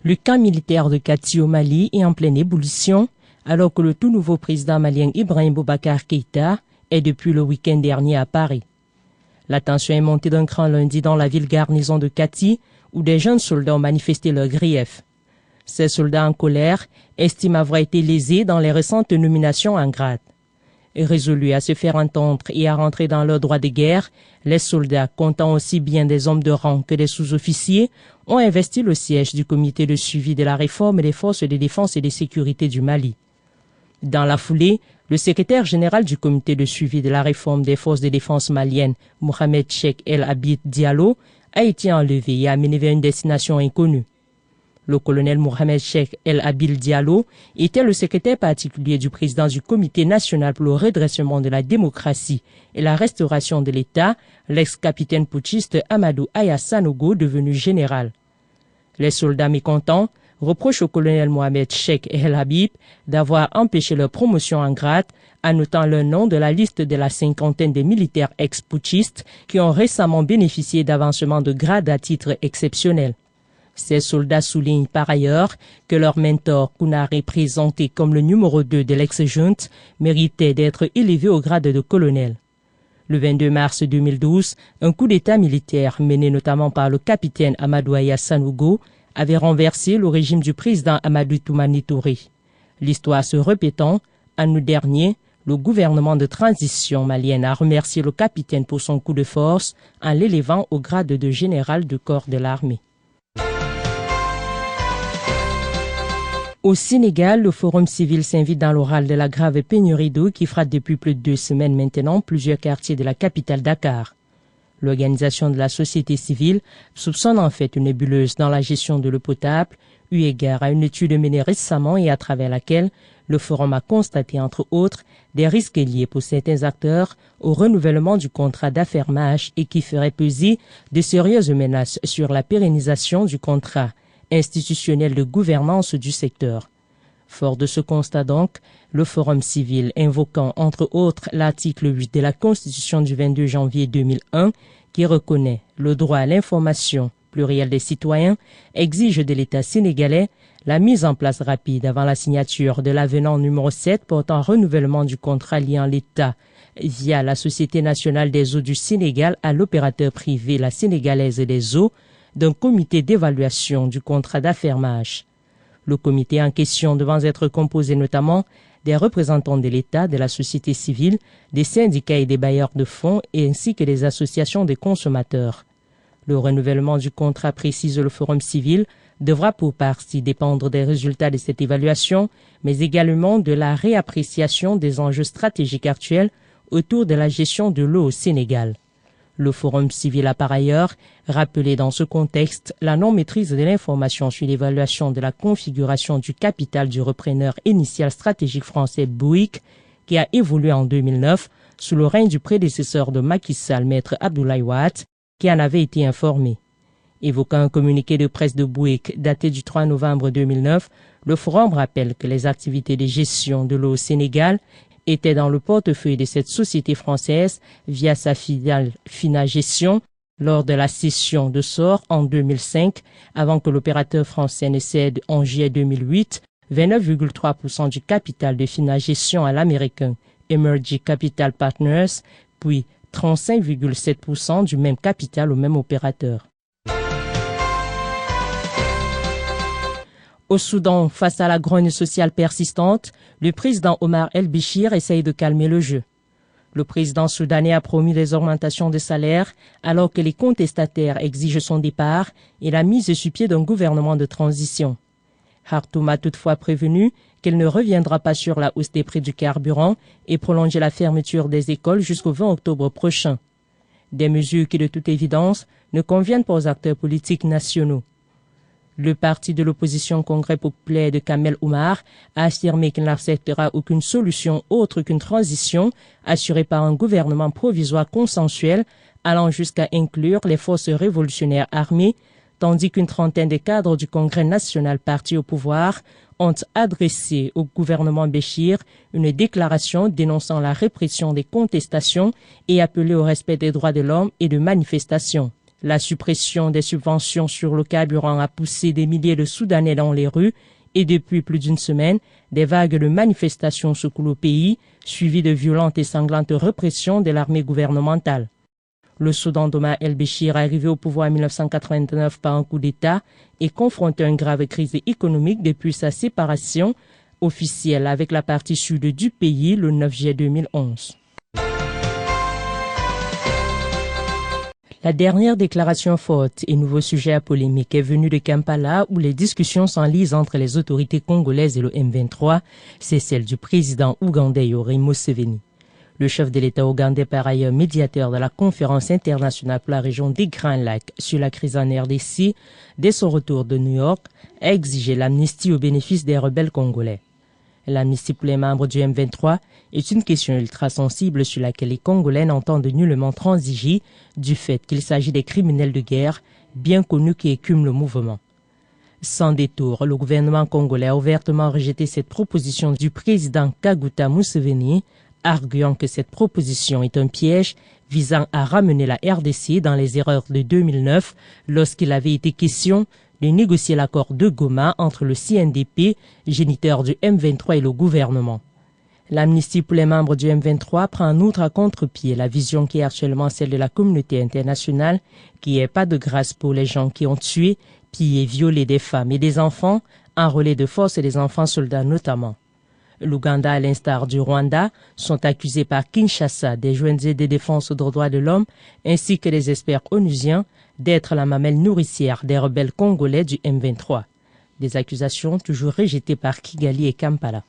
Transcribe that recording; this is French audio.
Le camp militaire de Kati au Mali est en pleine ébullition, alors que le tout nouveau président malien Ibrahim Boubacar Keïta est depuis le week-end dernier à Paris. La tension est montée d'un cran lundi dans la ville garnison de Kati, où des jeunes soldats ont manifesté leurs griefs. Ces soldats en colère estiment avoir été lésés dans les récentes nominations en grade. Résolus à se faire entendre et à rentrer dans leur droit de guerre, les soldats, comptant aussi bien des hommes de rang que des sous-officiers, ont investi le siège du comité de suivi de la réforme des forces de défense et de sécurité du Mali. Dans la foulée, le secrétaire général du comité de suivi de la réforme des forces de défense maliennes, Mohamed Cheikh El Abid Diallo, a été enlevé et amené vers une destination inconnue. Le colonel Mohamed Cheikh El Abid Diallo était le secrétaire particulier du président du Comité national pour le redressement de la démocratie et la restauration de l'État, l'ex-capitaine putschiste Amadou Aya Sanogo, devenu général. Les soldats mécontents reprochent au colonel Mohamed Cheikh El Abid d'avoir empêché leur promotion en grade, annotant leur nom de la liste de la cinquantaine de militaires ex-putschistes qui ont récemment bénéficié d'avancement de grade à titre exceptionnel. Ces soldats soulignent par ailleurs que leur mentor, Kounaré, présenté comme le numéro 2 de l'ex-junte, méritait d'être élevé au grade de colonel. Le 22 mars 2012, un coup d'État militaire mené notamment par le capitaine Amadou Aya Sanogo avait renversé le régime du président Amadou Toumani Touré. L'histoire se répétant, en août dernier, le gouvernement de transition malienne a remercié le capitaine pour son coup de force en l'élevant au grade de général du corps de l'armée. Au Sénégal, le Forum civil s'invite dans l'oral de la grave pénurie d'eau qui frappe depuis plus de 2 semaines maintenant plusieurs quartiers de la capitale Dakar. L'organisation de la société civile soupçonne en fait une nébuleuse dans la gestion de l'eau potable, eu égard à une étude menée récemment et à travers laquelle le Forum a constaté entre autres des risques liés pour certains acteurs au renouvellement du contrat d'affermage et qui ferait peser de sérieuses menaces sur la pérennisation du contrat institutionnel de gouvernance du secteur. Fort de ce constat donc, le Forum civil, invoquant entre autres l'article 8 de la Constitution du 22 janvier 2001, qui reconnaît le droit à l'information plurielle des citoyens, exige de l'État sénégalais la mise en place rapide avant la signature de l'avenant numéro 7 portant renouvellement du contrat liant l'État via la Société nationale des eaux du Sénégal à l'opérateur privé la Sénégalaise des eaux, d'un comité d'évaluation du contrat d'affermage. Le comité en question devant être composé notamment des représentants de l'État, de la société civile, des syndicats et des bailleurs de fonds ainsi que des associations de consommateurs. Le renouvellement du contrat, précise le Forum civil, devra pour partie dépendre des résultats de cette évaluation, mais également de la réappréciation des enjeux stratégiques actuels autour de la gestion de l'eau au Sénégal. Le Forum civil a par ailleurs rappelé dans ce contexte la non-maîtrise de l'information sur l'évaluation de la configuration du capital du repreneur initial stratégique français Bouygues, qui a évolué en 2009 sous le règne du prédécesseur de Macky Sall, Maître Abdoulaye Wade, qui en avait été informé. Évoquant un communiqué de presse de Bouygues daté du 3 novembre 2009, le Forum rappelle que les activités de gestion de l'eau au Sénégal était dans le portefeuille de cette société française via sa filiale Fina Gestion lors de la cession de Sor en 2005, avant que l'opérateur français ne cède en juillet 2008 29,3% du capital de Fina Gestion à l'américain Emergy Capital Partners, puis 35,7% du même capital au même opérateur. Au Soudan, face à la grogne sociale persistante, le président Omar El-Béchir essaye de calmer le jeu. Le président soudanais a promis des augmentations de salaire alors que les contestataires exigent son départ et la mise sur pied d'un gouvernement de transition. Khartoum a toutefois prévenu qu'elle ne reviendra pas sur la hausse des prix du carburant et prolonger la fermeture des écoles jusqu'au 20 octobre prochain. Des mesures qui, de toute évidence, ne conviennent pas aux acteurs politiques nationaux. Le parti de l'opposition Congrès populaire de Kamel Oumar a affirmé qu'il n'acceptera aucune solution autre qu'une transition assurée par un gouvernement provisoire consensuel allant jusqu'à inclure les forces révolutionnaires armées, tandis qu'une trentaine de cadres du Congrès national parti au pouvoir ont adressé au gouvernement Béchir une déclaration dénonçant la répression des contestations et appelé au respect des droits de l'homme et de manifestation. La suppression des subventions sur le carburant a poussé des milliers de Soudanais dans les rues et depuis plus d'une semaine, des vagues de manifestations secouent le pays, suivies de violentes et sanglantes répressions de l'armée gouvernementale. Le Soudan d'Omar el-Béchir, arrivé au pouvoir en 1989 par un coup d'État, est confronté à une grave crise économique depuis sa séparation officielle avec la partie sud du pays le 9 juillet 2011. La dernière déclaration forte et nouveau sujet à polémique est venue de Kampala où les discussions s'enlisent entre les autorités congolaises et le M23, c'est celle du président ougandais Yoweri Museveni. Le chef de l'État ougandais, par ailleurs médiateur de la conférence internationale pour la région des Grands Lacs sur la crise en RDC, dès son retour de New York, a exigé l'amnistie au bénéfice des rebelles congolais. L'amnistie pour les membres du M23 est une question ultra sensible sur laquelle les Congolais n'entendent nullement transiger du fait qu'il s'agit des criminels de guerre bien connus qui écument le mouvement. Sans détour, le gouvernement congolais a ouvertement rejeté cette proposition du président Kaguta Museveni, arguant que cette proposition est un piège visant à ramener la RDC dans les erreurs de 2009 lorsqu'il avait été question de négocier l'accord de Goma entre le CNDP, géniteur du M23 et le gouvernement. L'amnistie pour les membres du M23 prend en outre à contre-pied la vision qui est actuellement celle de la communauté internationale, qui est pas de grâce pour les gens qui ont tué, pillé et violé des femmes et des enfants, enrôlés de force et des enfants soldats notamment. L'Ouganda, à l'instar du Rwanda, sont accusés par Kinshasa des ONG de défense des droits de l'homme ainsi que des experts onusiens d'être la mamelle nourricière des rebelles congolais du M23. Des accusations toujours rejetées par Kigali et Kampala.